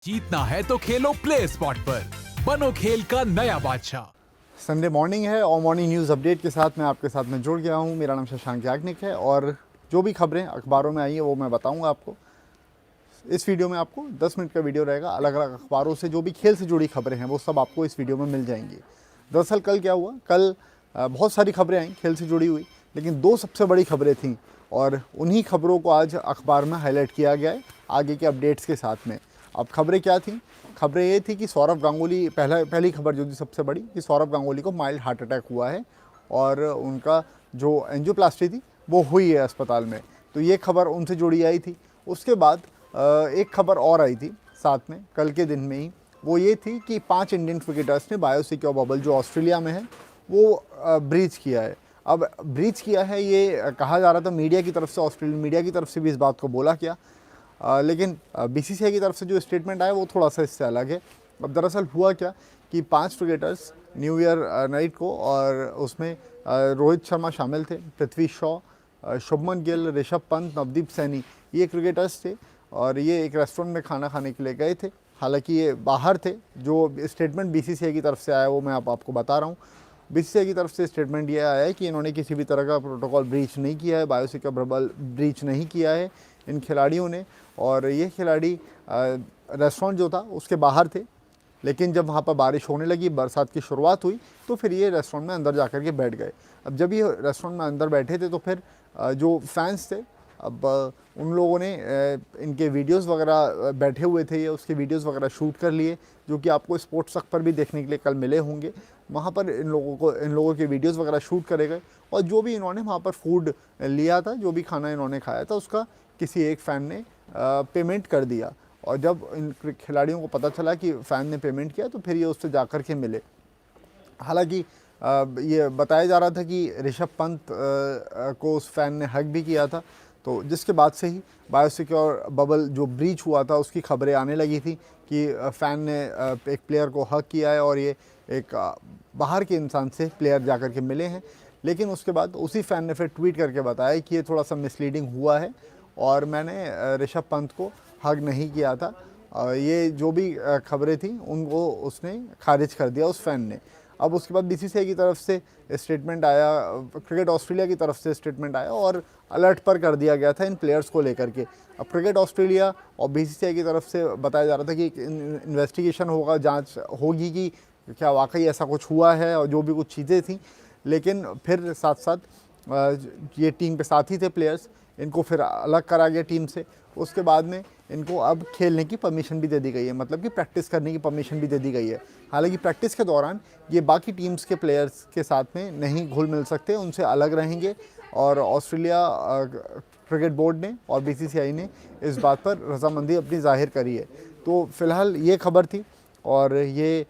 जीतना है तो खेलो प्ले स्पॉट पर, बनो खेल का नया बादशाह। संडे मॉर्निंग है और मॉर्निंग न्यूज़ अपडेट के साथ मैं आपके साथ में जुड़ गया हूँ। मेरा नाम शशांक याग्निक है और जो भी खबरें अखबारों में आई हैं वो मैं बताऊँगा आपको। इस वीडियो में आपको 10 मिनट का वीडियो रहेगा। अलग अलग अखबारों से जो भी खेल से जुड़ी खबरें हैं वो सब आपको इस वीडियो में मिल जाएंगी। दरअसल कल क्या हुआ, कल बहुत सारी खबरें आई खेल से जुड़ी हुई, लेकिन दो सबसे बड़ी खबरें थीं और उन्हीं खबरों को आज अखबार में हाईलाइट किया गया है आगे के अपडेट्स के साथ में। अब खबरें क्या थीं? खबरें ये थी कि सौरव गांगुली, पहली खबर जो थी सबसे बड़ी, कि सौरव गांगुली को माइल्ड हार्ट अटैक हुआ है और उनका जो एंजियोप्लास्टी थी वो हुई है अस्पताल में। तो ये खबर उनसे जुड़ी आई थी। उसके बाद एक खबर और आई थी साथ में कल के दिन में ही, वो ये थी कि 5 इंडियन क्रिकेटर्स ने बायोसिक्योर बबल जो ऑस्ट्रेलिया में है वो ब्रीच किया है। अब ब्रीच किया है ये कहा जा रहा था मीडिया की तरफ से, ऑस्ट्रेलियन मीडिया की तरफ से भी इस बात को बोला गया, लेकिन बीसीसीआई की तरफ से जो स्टेटमेंट आया वो थोड़ा सा इससे अलग है। अब दरअसल हुआ क्या कि 5 क्रिकेटर्स न्यू ईयर नाइट को, और उसमें रोहित शर्मा शामिल थे, पृथ्वी शॉ, शुभमन गिल, ऋषभ पंत, नवदीप सैनी, ये क्रिकेटर्स थे और ये एक रेस्टोरेंट में खाना खाने के लिए गए थे। हालांकि ये बाहर थे। जो स्टेटमेंट बीसीसीआई की तरफ से आया वो मैं आपको बता रहा हूँ। बीसीसीआई की तरफ से स्टेटमेंट ये आया है कि इन्होंने किसी भी तरह का प्रोटोकॉल ब्रीच नहीं किया है, बायोसिक्योर बबल ब्रीच नहीं किया है इन खिलाड़ियों ने। और ये खिलाड़ी रेस्टोरेंट जो था उसके बाहर थे, लेकिन जब वहाँ पर बारिश होने लगी, बरसात की शुरुआत हुई, तो फिर ये रेस्टोरेंट में अंदर जा कर के बैठ गए। अब जब ये रेस्टोरेंट में अंदर बैठे थे तो फिर जो फैंस थे, अब उन लोगों ने इनके वीडियोस वगैरह, बैठे हुए थे ये, उसके वीडियोस वगैरह शूट कर लिए, जो कि आपको स्पोर्ट्स तक पर भी देखने के लिए कल मिले होंगे। वहाँ पर इन लोगों के वीडियोस वगैरह शूट करे गए और जो भी इन्होंने वहाँ पर फूड लिया था, जो भी खाना इन्होंने खाया था, उसका किसी एक फ़ैन ने पेमेंट कर दिया। और जब इन खिलाड़ियों को पता चला कि फ़ैन ने पेमेंट किया तो फिर ये उससे जा कर के मिले। हालांकि ये बताया जा रहा था कि ऋषभ पंत को उस फ़ैन ने हक भी किया था, तो जिसके बाद से ही बायोसिक्योर बबल जो ब्रीच हुआ था उसकी खबरें आने लगी थी कि फ़ैन ने एक प्लेयर को हक किया है और ये एक बाहर के इंसान से प्लेयर जा कर के मिले हैं। लेकिन उसके बाद उसी फ़ैन ने फिर ट्वीट करके बताया कि ये थोड़ा सा मिसलीडिंग हुआ है और मैंने ऋषभ पंत को हक नहीं किया था। ये जो भी खबरें थी उनको उसने खारिज कर दिया उस फ़ैन ने। अब उसके बाद बीसीसीआई की तरफ से स्टेटमेंट आया, क्रिकेट ऑस्ट्रेलिया की तरफ से स्टेटमेंट आया और अलर्ट पर कर दिया गया था इन प्लेयर्स को लेकर के। अब क्रिकेट ऑस्ट्रेलिया और बीसीसीआई की तरफ से बताया जा रहा था कि इन्वेस्टिगेशन होगा, जांच होगी कि क्या वाकई ऐसा कुछ हुआ है और जो भी कुछ चीज़ें थी। लेकिन फिर साथ साथ ये टीम के साथी थे प्लेयर्स, इनको फिर अलग करा गया टीम से। उसके बाद में इनको अब खेलने की परमिशन भी दे दी गई है, मतलब कि प्रैक्टिस करने की परमिशन भी दे दी गई है। हालांकि प्रैक्टिस के दौरान ये बाकी टीम्स के प्लेयर्स के साथ में नहीं घुल मिल सकते, उनसे अलग रहेंगे। और ऑस्ट्रेलिया क्रिकेट बोर्ड ने और बीसीसीआई ने इस बात पर रजामंदी अपनी जाहिर करी है। तो फिलहाल ये खबर थी और ये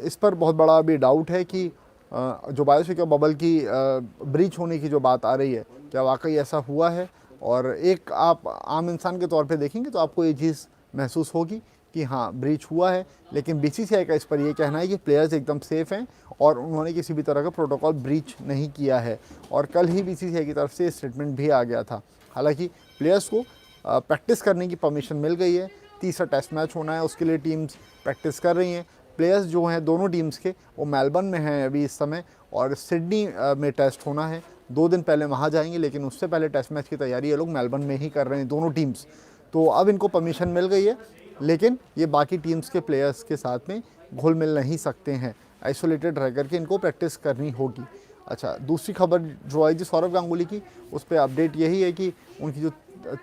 इस पर बहुत बड़ा अभी डाउट है कि जो बायोसिक्योर बबल की ब्रीच होने की जो बात आ रही है, क्या वाकई ऐसा हुआ है। और एक आप आम इंसान के तौर पे देखेंगे तो आपको ये चीज़ महसूस होगी कि हाँ, ब्रीच हुआ है, लेकिन बीसीसीआई का इस पर ये कहना है कि प्लेयर्स एकदम सेफ हैं और उन्होंने किसी भी तरह का प्रोटोकॉल ब्रीच नहीं किया है। और कल ही बीसीसीआई की तरफ से स्टेटमेंट भी आ गया था। हालांकि प्लेयर्स को प्रैक्टिस करने की परमिशन मिल गई है। तीसरा टेस्ट मैच होना है, उसके लिए टीम्स प्रैक्टिस कर रही हैं। प्लेयर्स जो हैं दोनों टीम्स के, वो मेलबर्न में हैं अभी इस समय और सिडनी में टेस्ट होना है। 2 दिन पहले वहाँ जाएंगे, लेकिन उससे पहले टेस्ट मैच की तैयारी ये लोग मेलबर्न में ही कर रहे हैं दोनों टीम्स। तो अब इनको परमिशन मिल गई है, लेकिन ये बाकी टीम्स के प्लेयर्स के साथ में घुल मिल नहीं सकते हैं, आइसोलेटेड रह करके इनको प्रैक्टिस करनी होगी। अच्छा, दूसरी खबर जो आई थी सौरव गांगुली की, उस पर अपडेट यही है कि उनकी जो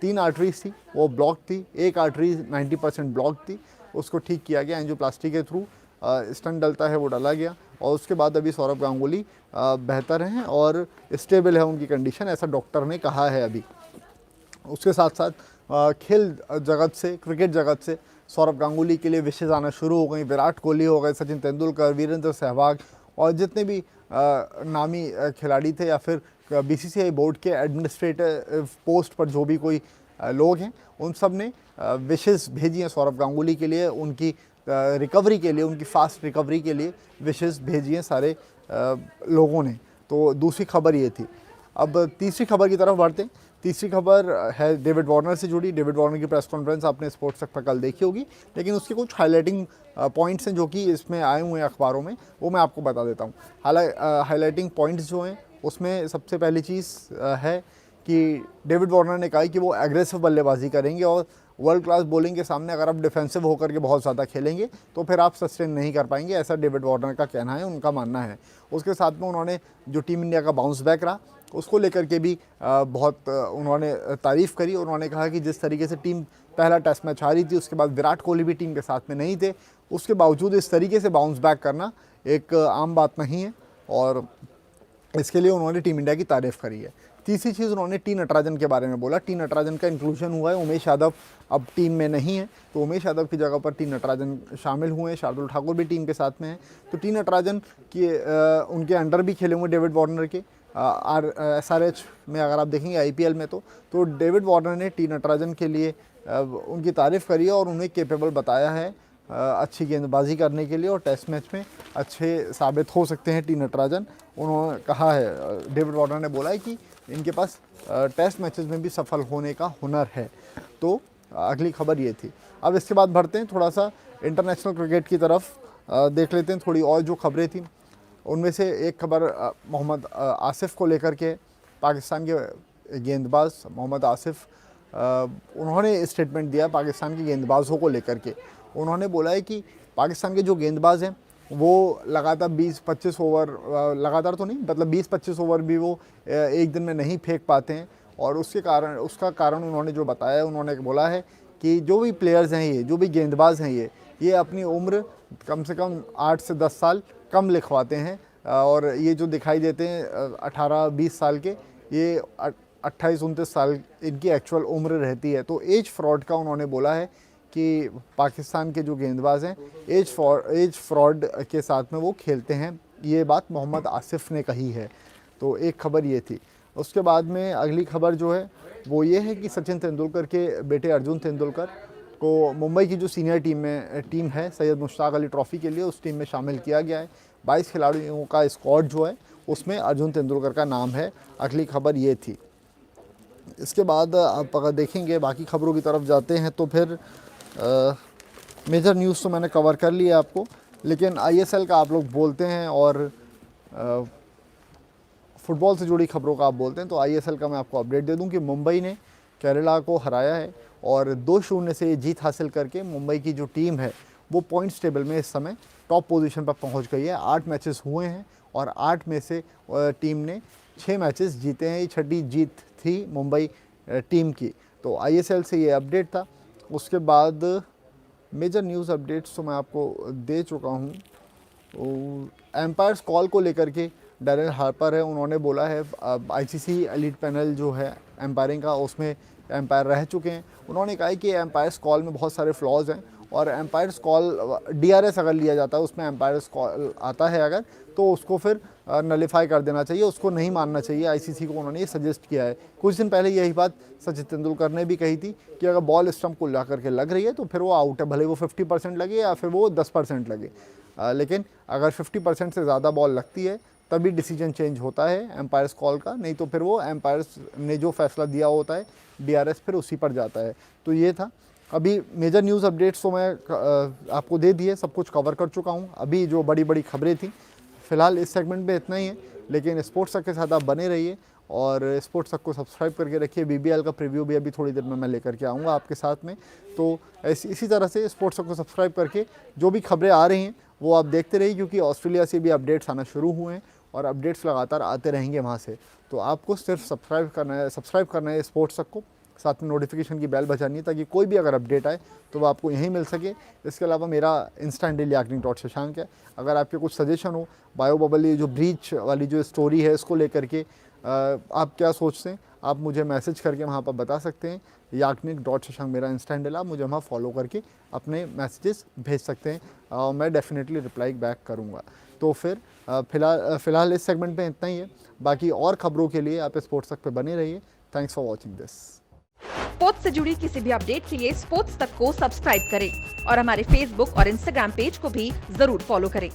3 आर्टरीज थी वो ब्लॉक थी। एक आर्टरी 90% ब्लॉक थी, उसको ठीक किया गया एंजियोप्लास्टी के थ्रू। स्टंट डलता है वो डाला गया और उसके बाद अभी सौरव गांगुली बेहतर हैं और स्टेबल है उनकी कंडीशन, ऐसा डॉक्टर ने कहा है अभी। उसके साथ साथ खेल जगत से, क्रिकेट जगत से सौरव गांगुली के लिए विशेष आना शुरू हो गई। विराट कोहली हो गए, सचिन तेंदुलकर, वीरेंद्र सहवाग और जितने भी नामी खिलाड़ी थे या फिर बीसीसीआई बोर्ड के एडमिनिस्ट्रेटिव पोस्ट पर जो भी कोई लोग हैं, उन सब ने विशेष भेजी हैं सौरव गांगुली के लिए, उनकी रिकवरी के लिए, उनकी फास्ट रिकवरी के लिए विशेष भेजी हैं सारे लोगों ने। तो दूसरी खबर ये थी। अब तीसरी खबर की तरफ बढ़ते हैं। तीसरी खबर है डेविड वार्नर से जुड़ी। डेविड वार्नर की प्रेस कॉन्फ्रेंस आपने स्पोर्ट्स तक पर कल देखी होगी, लेकिन उसके कुछ हाईलाइटिंग पॉइंट्स हैं जो कि इसमें आए हुए हैं अखबारों में, वो मैं आपको बता देता हूँ। हाईलाइटिंग पॉइंट्स जो हैं उसमें सबसे पहली चीज़ है कि डेविड वार्नर ने कहा कि वो एग्रेसिव बल्लेबाजी करेंगे और वर्ल्ड क्लास बॉलिंग के सामने अगर आप डिफेंसिव होकर के बहुत ज़्यादा खेलेंगे तो फिर आप सस्टेन नहीं कर पाएंगे, ऐसा डेविड वार्नर का कहना है, उनका मानना है। उसके साथ में उन्होंने जो टीम इंडिया का बाउंस बैक रहा उसको लेकर के भी बहुत उन्होंने तारीफ़ करी। उन्होंने कहा कि जिस तरीके से टीम पहला टेस्ट मैच हारी थी, उसके बाद विराट कोहली भी टीम के साथ में नहीं थे, उसके बावजूद इस तरीके से बाउंस बैक करना एक आम बात नहीं है और इसके लिए उन्होंने टीम इंडिया की तारीफ़ करी है। तीसरी चीज़ उन्होंने टी नटराजन के बारे में बोला। टी नटराजन का इंक्लूजन हुआ है, उमेश यादव अब टीम में नहीं है तो उमेश यादव की जगह पर टी नटराजन शामिल हुए हैं। शार्दुल ठाकुर भी टीम के साथ में है, तो टी नटराजन की उनके अंडर भी खेले हुए डेविड वार्नर के SRH में अगर आप देखेंगे IPL में तो डेविड वार्नर ने टी नटराजन के लिए उनकी तारीफ़ करी है और उन्हें केपेबल बताया है अच्छी गेंदबाजी करने के लिए और टेस्ट मैच में अच्छे साबित हो सकते हैं टी नटराजन। उन्होंने कहा है, डेविड वार्नर ने बोला है कि इनके पास टेस्ट मैचेस में भी सफल होने का हुनर है। तो अगली खबर ये थी। अब इसके बाद बढ़ते हैं थोड़ा सा इंटरनेशनल क्रिकेट की तरफ, देख लेते हैं थोड़ी और जो खबरें थी। उनमें से एक खबर मोहम्मद आसिफ को लेकर के, पाकिस्तान के गेंदबाज मोहम्मद आसिफ उन्होंने स्टेटमेंट दिया पाकिस्तान के गेंदबाजों को लेकर के। उन्होंने बोला है कि पाकिस्तान के जो गेंदबाज हैं वो लगातार 20-25 ओवर, लगातार तो नहीं, मतलब 20-25 ओवर भी वो एक दिन में नहीं फेंक पाते हैं और उसका कारण उन्होंने जो बताया है, उन्होंने बोला है कि जो भी प्लेयर्स हैं जो भी गेंदबाज हैं ये अपनी उम्र कम से कम 8 से 10 साल कम लिखवाते हैं और ये जो दिखाई देते हैं 18-20 साल के, ये 28-29 साल इनकी एक्चुअल उम्र रहती है। तो एज फ्रॉड का उन्होंने बोला है कि पाकिस्तान के जो गेंदबाज हैं एज फ्रॉड के साथ में वो खेलते हैं, ये बात मोहम्मद आसिफ ने कही है। तो एक खबर ये थी। उसके बाद में अगली खबर जो है वो ये है कि सचिन तेंदुलकर के बेटे अर्जुन तेंदुलकर को मुंबई की जो सीनियर टीम है सैयद मुश्ताक अली ट्रॉफ़ी के लिए उस टीम में शामिल किया गया है। 22 खिलाड़ियों का स्क्वाड जो है उसमें अर्जुन तेंदुलकर का नाम है। अगली खबर ये थी। इसके बाद आप अगर देखेंगे बाकी खबरों की तरफ जाते हैं तो फिर मेजर न्यूज़ तो मैंने कवर कर लिया आपको, लेकिन ISL का आप लोग बोलते हैं और फुटबॉल से जुड़ी खबरों का आप बोलते हैं तो ISL का मैं आपको अपडेट दे दूं कि मुंबई ने केरला को हराया है और 2-0 से ये जीत हासिल करके मुंबई की जो टीम है वो पॉइंट्स टेबल में इस समय टॉप पोजीशन पर पहुंच गई है। 8 मैचेस हुए हैं और 8 में से टीम ने 6 मैचेस जीते हैं। ये छठी जीत थी मुंबई टीम की। तो ISL से ये अपडेट था। उसके बाद मेजर न्यूज़ अपडेट्स तो मैं आपको दे चुका हूँ। एम्पायर्स कॉल को लेकर के डैरेन हार्पर है, उन्होंने बोला है ICC एलीट पैनल जो है एम्पायरिंग का उसमें एम्पायर रह चुके हैं। उन्होंने कहा है कि एम्पायर्स कॉल में बहुत सारे फ्लॉज हैं और एम्पायर्स कॉल DRS अगर लिया जाता है उसमें एम्पायर्स कॉल आता है अगर तो उसको फिर नलीफाई कर देना चाहिए, उसको नहीं मानना चाहिए। ICC को उन्होंने ये सजेस्ट किया है। कुछ दिन पहले यही बात सचिन तेंदुलकर ने भी कही थी कि अगर बॉल स्टंप को ला करके लग रही है तो फिर वो आउट है, भले वो 50% लगे या फिर वो 10% लगे, लेकिन अगर 50% से ज़्यादा बॉल लगती है तभी डिसीजन चेंज होता है एम्पायर्स कॉल का, नहीं तो फिर वो एम्पायर्स ने जो फैसला दिया होता है DRS फिर उसी पर जाता है। तो ये था। अभी मेजर न्यूज़ अपडेट्स तो मैं आपको दे दिए, सब कुछ कवर कर चुका हूँ। अभी जो बड़ी बड़ी खबरें थी फ़िलहाल इस सेगमेंट में इतना ही है, लेकिन स्पोर्ट्स तक के साथ आप बने रहिए और स्पोर्ट्स तक को सब्सक्राइब करके रखिए। BBL का प्रीव्यू भी अभी थोड़ी देर में मैं लेकर के आऊँगा आपके साथ में। तो इसी तरह से स्पोर्ट्स तक को सब्सक्राइब करके जो भी खबरें आ रही हैं वो आप देखते रहिए, क्योंकि ऑस्ट्रेलिया से भी अपडेट्स आना शुरू हुए हैं और अपडेट्स लगातार आते रहेंगे वहाँ से। तो आपको सिर्फ सब्सक्राइब करना है स्पोर्ट्स तक को, साथ में नोटिफिकेशन की बेल बजानी है ताकि कोई भी अगर अपडेट आए तो वो आपको यहीं मिल सके। इसके अलावा मेरा इंस्टा हैंडल yaknik.shashank है। अगर आपके कुछ सजेशन हो बायो बबल ये जो ब्रीच वाली जो स्टोरी है इसको लेकर के आप क्या सोचते हैं, आप मुझे मैसेज करके वहाँ पर बता सकते हैं। yaknik.shashank मेरा इंस्टा हैंडल, आप मुझे वहाँ फॉलो करके अपने मैसेजेस भेज सकते हैं, मैं डेफिनेटली रिप्लाई बैक करूँगा। तो फिर फ़िलहाल इस सेगमेंट में इतना ही है। बाकी और खबरों के लिए आप स्पोर्ट्स तक पे बने रहिए। Thanks for watching this. Sports से जुड़ी किसी भी अपडेट के लिए स्पोर्ट्स तक को सब्सक्राइब करें और हमारे फेसबुक और इंस्टाग्राम पेज को भी जरूर फॉलो करें।